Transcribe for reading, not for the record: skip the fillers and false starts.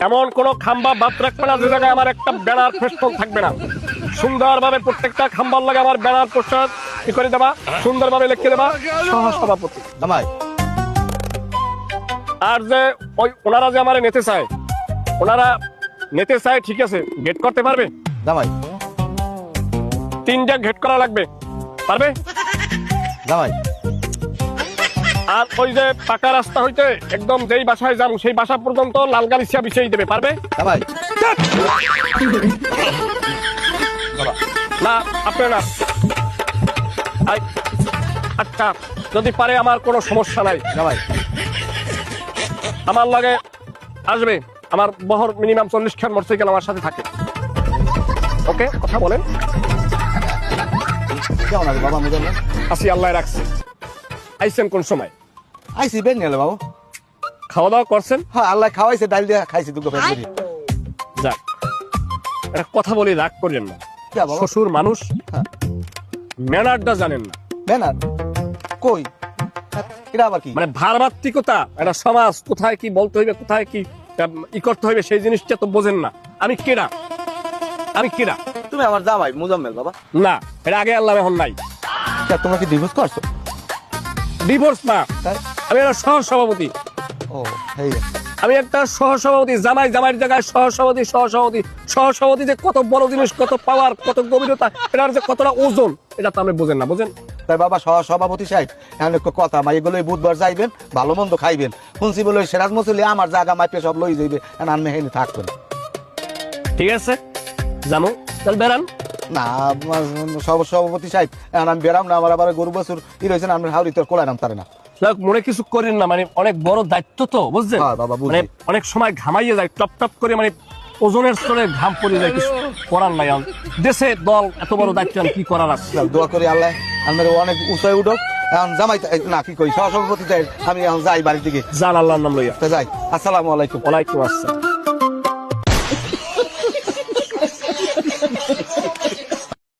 এমন কোন খাম্বা বাদ রাখবে না যে জায়গায় আমার একটা ব্যানার ফেস্টন থাকবে না। সুন্দরভাবে প্রত্যেকটা খাম্বার লাগে আমার ব্যানার পোস্টার কি করে দেবা, সুন্দরভাবে লিখে দেবা সহসভাপতি। জামাই আর যে ওই ওনারা যে আমার নেতে চায়, ওনারা নেতে চায় ঠিক আছে, গেট করতে পারবে? জামাই 3টা গেট করা লাগবে, পারবে? জামাই আর ওই যে পাকা রাস্তা হইতে একদম যেই বাসায় যাম সেই বাসা পর্যন্ত লাল গালিচা বিছিয়ে দেবে, পারবে? জামাই না আপনার না। আচ্ছা যদি পারে আমার কোনো সমস্যা নাই। জামাই আমার লাগে আসবে, আমার বহর মিনিমাম 40 খান মোটরসাইকেল আমার সাথে থাকে। ওকে, কথা বলেন। কেমন আছে বাবা? মুজাম্মেল আসি, আল্লাহ রাখছে। আইসেন কোন সময়? আইসি বেন গেল বাবু। খাওয়া দাওয়া করছেন? হ্যাঁ আল্লাহ খাওয়াইছে, ডাল দিয়ে খাইছি দুটো পেট ভরি। যাক, একটা কথা বলি, রাগ করেন না। কে বাবা? শ্বশুর মানুষ, হ্যাঁ। ম্যানারটা জানেন না। বেনার কই এটা আবার কি? মানে ভারমাত্রিকতা, একটা সমাজ কোথায় কি বলতে হইবে, কোথায় কি ই করতে হইবে, সেই জিনিসটা তো বোঝেন না। আমি কেডা? আমি কেডা? তুমি আমার জামাই মুজাম্মেল বাবা। না, এটা আগে আল্লাহ এখন নাই। তা তোমরা কি ডিভোর্স করছো? ডিভোর্স না, তাই? আমি একটা সহ সভাপতি। ও এই আমি একটা সহসভাপতি, জামাই জামাইয়ের জায়গায় সহসভাপতি। সহসভাপতি যে কত বড় জিনিস, কত পাওয়ার, কত গভীরতা, এটার যে কতটা ওজন, এটা তো আপনি বোঝেন না। বোঝেন? তাই বাবা সভাপতি সাহেব এখন একটু কথা মা এগুলো বুধবার যাইবেন, ভালো মন্দ খাইবেন। শুনছি বলে সেরাজ মসলি আমার জায়গা মাইপে সব লই যাইবে, আমি হেনে থাকবেন। ঠিক আছে, জানো তাহলে বেড়ান। না সভাপতি সাহেব এখন আমি বেরাম না, আমার আবার গরু বছর ই রয়েছে না, আমি হাউরি তোর কোলায় নাম তারে না। মনে কিছু করেন না, মানে অনেক বড় দায়িত্ব তো, বুঝছেন? হ্যাঁ বাবা, বুঝছি। মানে অনেক সময় ঘামাইয়ে যায়, টপ টপ করে, মানে ওজনের স্তরে ঘাম পড়ে যায়, কিছু করার নাই। দেশে দল এত বড় দায়িত্ব কি করার আছে? দোয়া করি আল্লাহ আমার অনেক উঁচাই উঠক। এখন জামাই না কি করি সহসভাপতি সাহেব, আমি এখন যাই বাড়ির দিকে। জান, আল্লাহর নাম লইয়া। যাই। আসসালামু আলাইকুম। ওয়ালাইকুম আসসালাম।